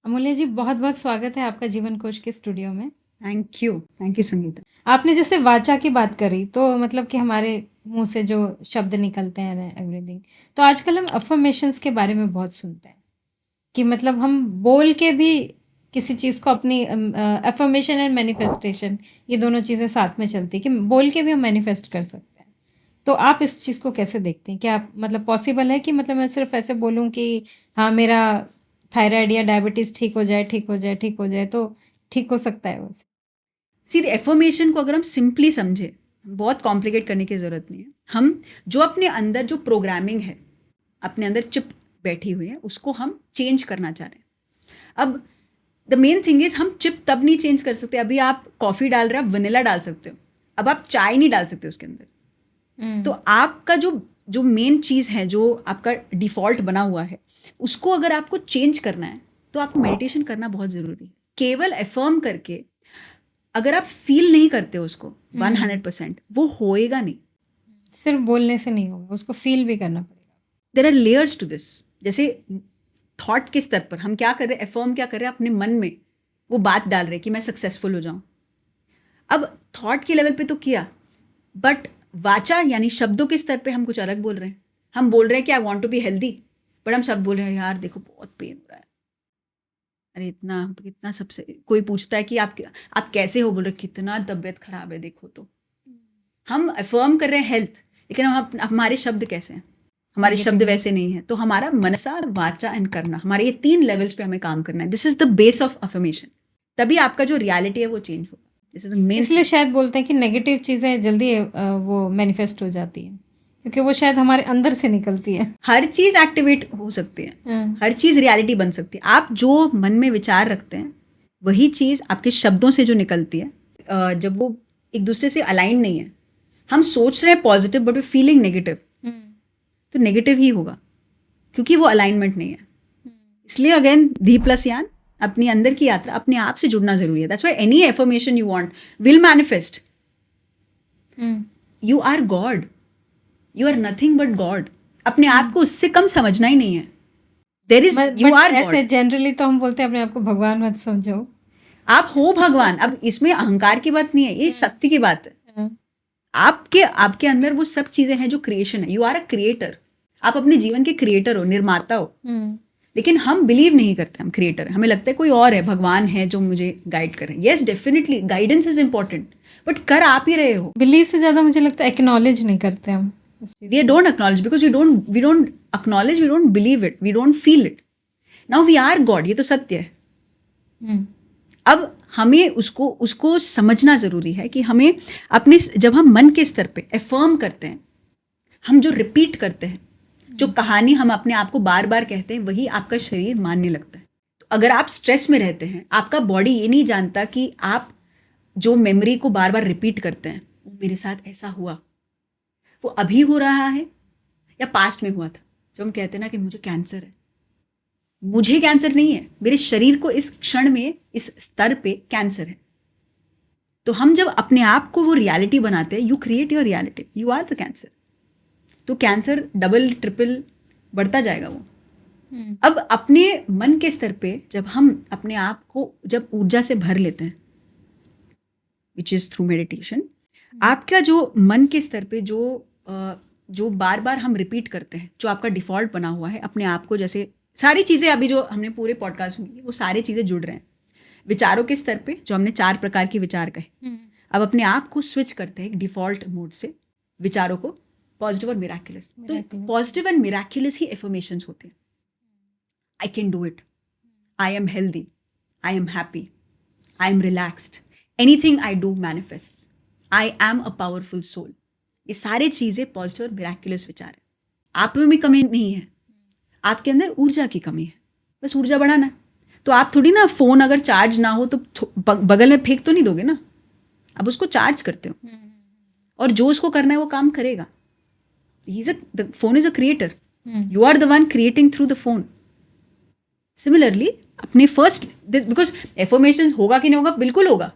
अमूल्य जी, बहुत-बहुत स्वागत है आपका जीवन कोश के स्टूडियो में। Thank you Sangeeta. आपने जैसे वाचा की बात करी, तो मतलब कि हमारे मुँह से जो शब्द निकलते हैं एवरीथिंग, तो आजकल हम अफ़र्मेशंस के बारे में बहुत सुनते हैं, कि मतलब हम बोल के भी किसी चीज़ को अपनी अफ़र्मेशन एंड मैनिफेस्टेशन ये दोनों चीज़ें साथ में चलती हैं कि बोल के भी हम मैनिफेस्ट कर सकते हैं। तो आप इस चीज़ को कैसे देखते हैं? क्या मतलब पॉसिबल है कि मतलब मैं सिर्फ़ ऐसे बोलूँ कि हाँ, मेरा थायराइड या डायबिटीज़ ठीक हो जाए, ठीक हो जाए, ठीक हो जाए, तो ठीक हो सकता है वैसे? सीधे एफर्मेशन को अगर हम सिंपली समझे, बहुत कॉम्प्लिकेट करने की ज़रूरत नहीं है। हम जो अपने अंदर जो प्रोग्रामिंग है, अपने अंदर चिप बैठी हुई है, उसको हम चेंज करना चाह रहे हैं। अब द मेन थिंग इज़ हम चिप तब नहीं चेंज कर सकते। अभी आप कॉफ़ी डाल रहे हो, आप वनीला डाल सकते हो। अब आप चाय नहीं डाल सकते उसके अंदर। तो आपका जो जो मेन चीज़ है, जो आपका डिफ़ॉल्ट बना हुआ है, उसको अगर आपको चेंज करना है, तो आपको मेडिटेशन करना बहुत ज़रूरी है। केवल एफर्म करके अगर आप फील नहीं करते हो उसको 100%, वो होएगा नहीं। सिर्फ़ बोलने से नहीं होगा, उसको फ़ील भी करना पड़ेगा। There are layers to this. जैसे थॉट के स्तर पर हम क्या कर रहे हैं, एफर्म क्या कर रहे हैं, अपने मन में वो बात डाल रहे हैं कि मैं सक्सेसफुल हो जाऊं। अब थॉट के लेवल पे तो किया, बट वाचा यानी शब्दों के स्तर पे हम कुछ अलग बोल रहे हैं। हम बोल रहे हैं कि I want to be healthy, but हम शब्द बोल रहे हैं यार देखो बहुत पेन हो रहा है, अरे इतना कितना। सबसे कोई पूछता है कि आप कैसे हो, बोल रहे कितना तबीयत खराब है देखो। तो हम अफर्म कर रहे हैं हेल्थ, लेकिन हमारे शब्द कैसे हैं, हमारे शब्द नेगेटिव। वैसे नहीं है। तो हमारा मनसा वाचा एंड करना, हमारे ये 3 लेवल्स पे हमें काम करना है। This is the base of affirmation. तभी आपका जो रियलिटी है वो चेंज होगा। दिस इज द मेन इसलिए थिंग। शायद बोलते हैं कि नेगेटिव चीज़ें जल्दी वो मैनिफेस्ट हो जाती हैं, क्योंकि वो शायद हमारे अंदर से निकलती है। हर चीज़ एक्टिवेट हो सकती है, हाँ। हर चीज़ रियलिटी बन सकती है। आप जो मन में विचार रखते हैं, वही चीज़ आपके शब्दों से जो निकलती है, जब वो एक दूसरे से अलाइन नहीं है, हम सोच रहे हैं positive but we feeling negative, तो नेगेटिव ही होगा, क्योंकि वो अलाइनमेंट नहीं है। इसलिए अगेन धी प्लस यान, अपनी अंदर की यात्रा, अपने आप से जुड़ना जरूरी है। That's why any affirmation you want will manifest. You are God, you are nothing but God. अपने आप को उससे कम समझना ही नहीं है। There is, you but are ऐसे गॉड। जनरली तो हम बोलते हैं अपने आप को भगवान मत समझो। आप हो भगवान। अब इसमें अहंकार की बात नहीं है, ये शक्ति की बात है। हाँ। आपके आपके अंदर वो सब चीजें हैं जो क्रिएशन है। यू आर अ क्रिएटर, आप अपने जीवन के क्रिएटर हो, निर्माता हो। लेकिन हम बिलीव नहीं करते हम क्रिएटर हैं। हमें लगता है कोई और है, भगवान है जो मुझे गाइड करे। Yes definitely guidance is important, but कर आप ही रहे हो। बिलीव से ज़्यादा मुझे लगता है एक्नॉलेज नहीं करते हम उस चीज़ वी को। Don't acknowledge because we don't acknowledge, we don't believe it, we don't feel it. Now we are God, ये तो सत्य है। हम्म। अब हमें उसको उसको समझना ज़रूरी है कि हमें अपने, जब हम मन के स्तर पे एफर्म करते हैं, हम जो रिपीट करते हैं, जो कहानी हम अपने आप को बार बार कहते हैं, वही आपका शरीर मानने लगता है। तो अगर आप स्ट्रेस में रहते हैं, आपका बॉडी ये नहीं जानता कि आप जो मेमोरी को बार बार रिपीट करते हैं, वो मेरे साथ ऐसा हुआ, वो अभी हो रहा है या पास्ट में हुआ था। जो हम कहते हैं ना कि मुझे कैंसर है, मुझे कैंसर नहीं है, मेरे शरीर को इस क्षण में इस स्तर पे कैंसर है। तो हम जब अपने आप को वो रियलिटी बनाते हैं, you create your reality, you are the cancer. तो कैंसर डबल ट्रिपल बढ़ता जाएगा वो। अब अपने मन के स्तर पे जब हम अपने आप को जब ऊर्जा से भर लेते हैं, विच इज़ थ्रू मेडिटेशन, आपका जो मन के स्तर पे जो बार बार हम रिपीट करते हैं, जो आपका डिफ़ॉल्ट बना हुआ है अपने आप को, जैसे सारी चीज़ें अभी जो हमने पूरे पॉडकास्ट में की, वो सारी चीज़ें जुड़ रहे हैं। विचारों के स्तर पे जो हमने 4 प्रकार के विचार कहे, अब अपने आप को स्विच करते हैं डिफ़ॉल्ट मोड से विचारों को पॉजिटिव और मिराक्युलस। तो पॉजिटिव एंड मिराक्युलस ही एफर्मेशंस होते हैं। I can do it, I am healthy, I am happy, I am relaxed, anything I do manifest, I am a powerful soul. ये सारे चीज़ें पॉजिटिव और मिराक्युलस विचार है। आप में भी कमी नहीं है, आपके अंदर ऊर्जा की कमी है, बस ऊर्जा बढ़ाना है। तो आप थोड़ी ना, फ़ोन अगर चार्ज ना हो तो बगल में फेंक तो नहीं दोगे ना, अब उसको चार्ज करते हो, और जो उसको करना है वो काम करेगा। The phone is a creator, you are the one creating through the phone. Similarly अपने फर्स्ट, बिकॉज एफर्मेशन होगा कि नहीं होगा, बिल्कुल होगा,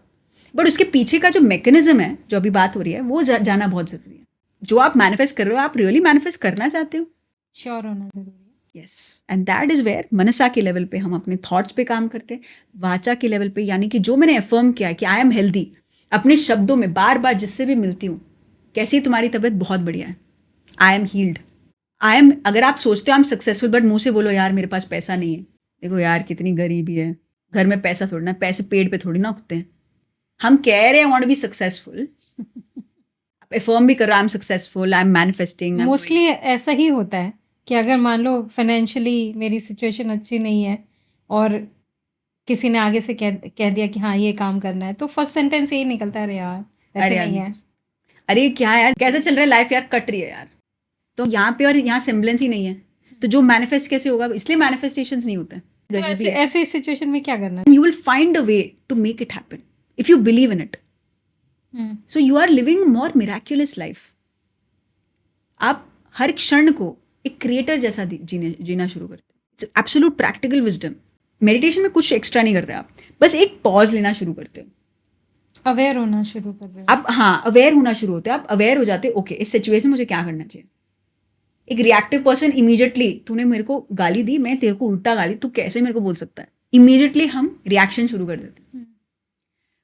बट उसके पीछे का जो मैकेनिज्म है, जो अभी बात हो रही है, वो जाना बहुत ज़रूरी है। जो आप मैनिफेस्ट कर रहे हो, आप रियली मैनिफेस्ट करना चाहते हो, श्योर होना जरूरी है। Yes, and that is where मनसा के लेवल पे हम अपने थॉट्स पे काम करते हैं, वाचा के लेवल पे, यानी कि जो मैंने अफर्म किया है कि आई एम हेल्दी, अपने शब्दों में बार बार जिससे भी मिलती हूँ, कैसी तुम्हारी तबीयत, बहुत बढ़िया है, I am heeled, I am, अगर आप सोचते हो आई एम सक्सेसफुल बट मुंह से बोलो यार मेरे पास पैसा नहीं है, देखो यार कितनी गरीबी है, घर में पैसा थोड़ी ना, पैसे पेड़ पे थोड़ी ना उगते हैं, हम कह रहे हैं want to be successful, affirm भी कर रहा, I am successful, I am manifesting. Mostly ऐसा ही होता है कि अगर मान लो फाइनेंशियली मेरी सिचुएशन अच्छी नहीं है और किसी ने आगे से कह दिया कि हाँ ये काम करना है, तो फर्स्ट सेंटेंस यही निकलता है, अरे यार अरे ऐसे यार, नहीं है। अरे क्या यार कैसा चल रहा है लाइफ यार, कट रही है यार, तो यहाँ पे और यहाँ सिम्बलेंस ही नहीं है, तो जो मैनिफेस्ट कैसे होगा, इसलिए मैनिफेस्टेशंस नहीं होते हैं। तो ऐसे सिचुएशन में क्या करना you will find a way to make it happen if you believe in it, है? So you are living more miraculous life. आप हर क्षण को एक क्रिएटर जैसा जीना शुरू करते हैं। It's absolute practical wisdom. Meditation में कुछ एक्स्ट्रा नहीं कर रहे आप, बस एक पॉज लेना शुरू करते हो, अवेयर होना शुरू कर रहे हो आप, हाँ अवेयर होना शुरू होते हैं, आप अवेयर हो जाते हो, ओके इस सिचुएशन में मुझे क्या करना चाहिए। एक रिएक्टिव पर्सन इमीडिएटली, तूने मेरे को गाली दी, मैं तेरे को उल्टा गाली, तू कैसे मेरे को बोल सकता है, इमीडिएटली हम रिएक्शन शुरू कर देते हैं।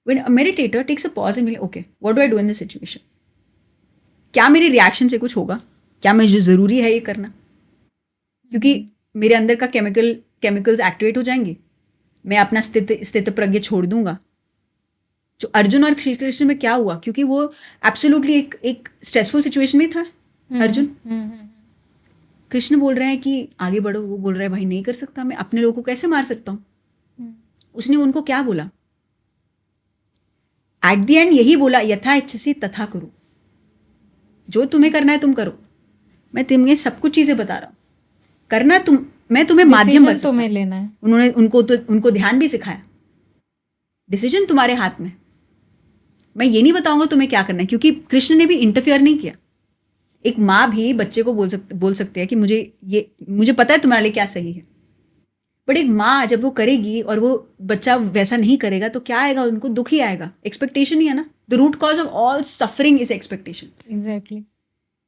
When a meditator takes a pause and okay what do I do in this situation, क्या मेरी रिएक्शन से कुछ होगा, क्या मुझे ज़रूरी है ये करना, क्योंकि मेरे अंदर का केमिकल्स एक्टिवेट हो जाएंगे, मैं अपना स्थित प्रज्ञ छोड़ दूंगा। जो अर्जुन और श्री कृष्ण में क्या हुआ, क्योंकि वो एब्सोल्युटली एक स्ट्रेसफुल सिचुएशन में था अर्जुन, कृष्ण बोल रहे हैं कि आगे बढ़ो, वो बोल रहा है भाई नहीं कर सकता, मैं अपने लोगों को कैसे मार सकता हूँ। उसने उनको क्या बोला, एट द एंड यही बोला, यथा इच्छसी तथा करो, जो तुम्हें करना है तुम करो, मैं तुम्हें सब कुछ चीजें बता रहा हूँ, करना तुम, मैं तुम्हें माध्यम बन सकता हूं। तुम्हें लेना है। उन्होंने उनको ध्यान भी सिखाया, डिसीजन तुम्हारे हाथ में, मैं ये नहीं बताऊंगा तुम्हें क्या करना है, क्योंकि कृष्ण ने भी इंटरफियर नहीं किया। एक माँ भी बच्चे को बोल सकते हैं कि मुझे पता है तुम्हारे लिए क्या सही है, बट एक माँ जब वो करेगी और वो बच्चा वैसा नहीं करेगा तो क्या आएगा, उनको दुख ही आएगा, एक्सपेक्टेशन ही है ना। The root cause of all suffering is expectation. Exactly.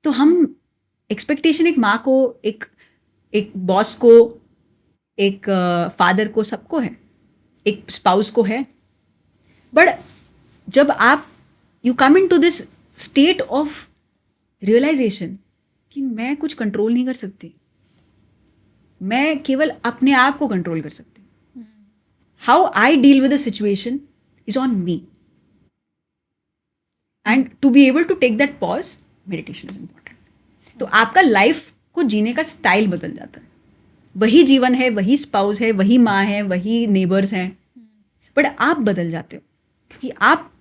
तो हम एक्सपेक्टेशन एक माँ को, एक बॉस को, एक फादर को, सबको है, एक स्पाउस को है, बट जब आप you come into this state of realization कि मैं कुछ कंट्रोल नहीं कर सकती, मैं केवल अपने आप को कंट्रोल कर सकती, how I deal with the situation is on me, and to be able to take that pause, meditation is important. तो आपका लाइफ को जीने का स्टाइल बदल जाता है, वही जीवन है, वही स्पाउस है, वही माँ है, वही नेबर्स हैं, बट आप बदल जाते हो, क्योंकि आप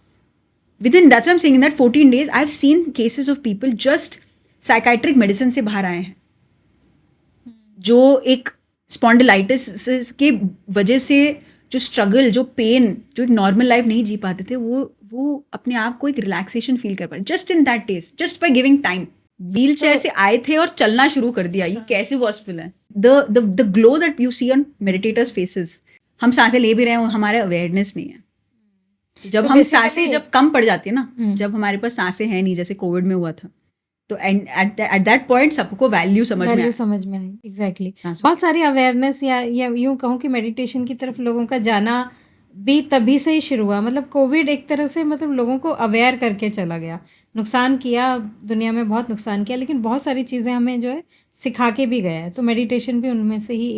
within, that's why I'm saying in that 14 days I've seen cases of people just psychiatric medicine से बाहर आए हैं, जो एक स्पॉन्डिलाइटिस के वजह से जो स्ट्रगल, जो पेन, जो एक नॉर्मल लाइफ नहीं जी पाते थे, वो अपने आप को एक रिलैक्सेशन फील कर पाए just in that days, just by giving time. Wheel chair से आए थे और चलना शुरू कर दिया, ये कैसे पॉसिबल है। The glow that you see on meditators faces, हम सांसें ले भी रहे हैं, हमारे अवेयरनेस नहीं है। जब तो हम सांसें जब कम पड़ जाती है ना, जब हमारे पास सांसें हैं नहीं, जैसे कोविड में हुआ था, तो एट दैट पॉइंट सबको वैल्यू समझ में आई। एग्जैक्टली। बहुत सारी अवेयरनेस या यूं कहूँ कि मेडिटेशन की तरफ लोगों का जाना भी तभी से ही शुरू हुआ। मतलब कोविड एक तरह से मतलब लोगों को अवेयर करके चला गया, नुकसान किया, दुनिया में बहुत नुकसान किया, लेकिन बहुत सारी चीज़ें हमें जो है सिखा के भी गया है। तो मेडिटेशन भी उनमें से ही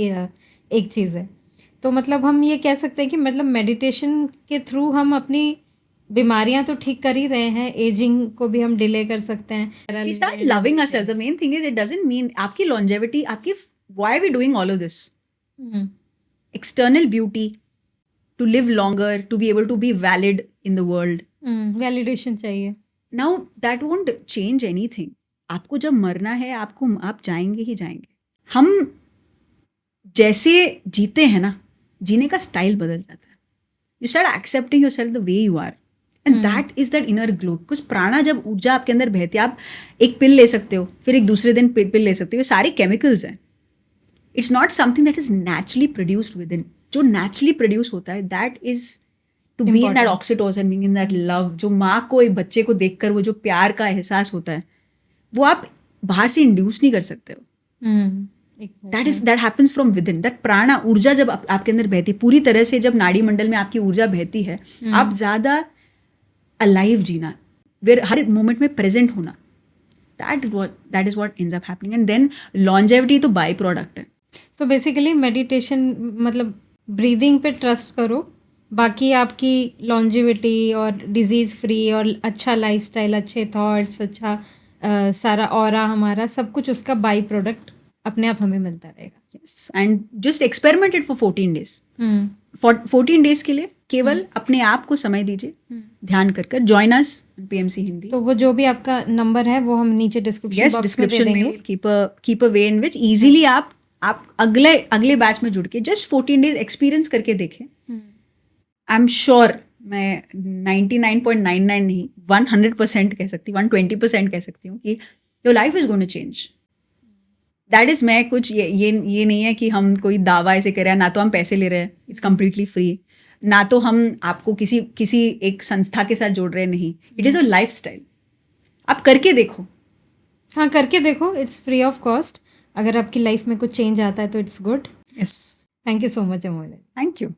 एक चीज़ है। तो मतलब हम ये कह सकते हैं कि मतलब मेडिटेशन के थ्रू हम अपनी बीमारियां तो ठीक कर ही रहे हैं, एजिंग को भी हम डिले कर सकते हैं। We start loving ourselves. The main thing is it doesn't mean आपकी longevity, आपकी why are we doing all of this? External beauty, to live longer, to be able to be valid in the world. Validation चाहिए। Now that won't change anything. आपको जब मरना है, आप जाएंगे ही जाएंगे। हम जैसे जीते हैं ना, जीने का स्टाइल बदल जाता है। You start accepting yourself the way you are. And that is that inner glow. Because प्राणा, जब ऊर्जा आपके अंदर बहती है, आप एक पिल ले सकते हो, फिर एक दूसरे दिन पिल ले सकते हो, ये सारे केमिकल्स हैं। It's not something that is naturally produced within. जो नेचुरली प्रोड्यूस होता है, that is to be in that oxytocin, being in that love. जो माँ को एक बच्चे को देखकर वो जो प्यार का एहसास होता है, वो आप बाहर से इंड्यूस नहीं कर सकते हो। That happens from with in, that प्राणा ऊर्जा जब आपके अंदर बहती है पूरी तरह से, जब नाड़ी मंडल में आपकी ऊर्जा बहती है, आप ज़्यादा अलाइव जीना, वेर हर मोमेंट में प्रेजेंट होना, that is what ends up happening. And then longevity तो बाई प्रोडक्ट है। तो बेसिकली मेडिटेशन मतलब ब्रीदिंग पे ट्रस्ट करो, बाकी आपकी लॉन्जिविटी और डिजीज़ फ्री और अच्छा लाइफस्टाइल, अच्छे थॉट्स, अच्छा सारा ऑरा हमारा सब कुछ उसका बाई प्रोडक्ट अपने आप हमें मिलता रहेगा। Yes, and just experimented for 14 days। 14 days के लिए केवल अपने आप को समय दीजिए, ध्यान कर जॉइन अस पीएमसी हिंदी। तो वो जो भी आपका नंबर है वो हम नीचे डिस्क्रिप्शन बॉक्स में दे देंगे। Keep a way in which easily आप अगले बैच में जुड़ के जस्ट 14 days एक्सपीरियंस करके देखें। आई एम श्योर, मैं 99.99 नहीं 100% कह सकती, 120% कह सकती हूँ कि your life is going to change. That is, मैं कुछ ये नहीं है कि हम कोई दावा ऐसे कर रहे हैं, ना तो हम पैसे ले रहे हैं, इट्स कम्प्लीटली फ्री, ना तो हम आपको किसी एक संस्था के साथ जोड़ रहे हैं, नहीं, it is a life style. आप करके देखो। हाँ, करके देखो, इट्स फ्री ऑफ कॉस्ट। अगर आपकी लाइफ में कुछ चेंज आता है तो it's good. Yes, thank you so much Amol. Thank you.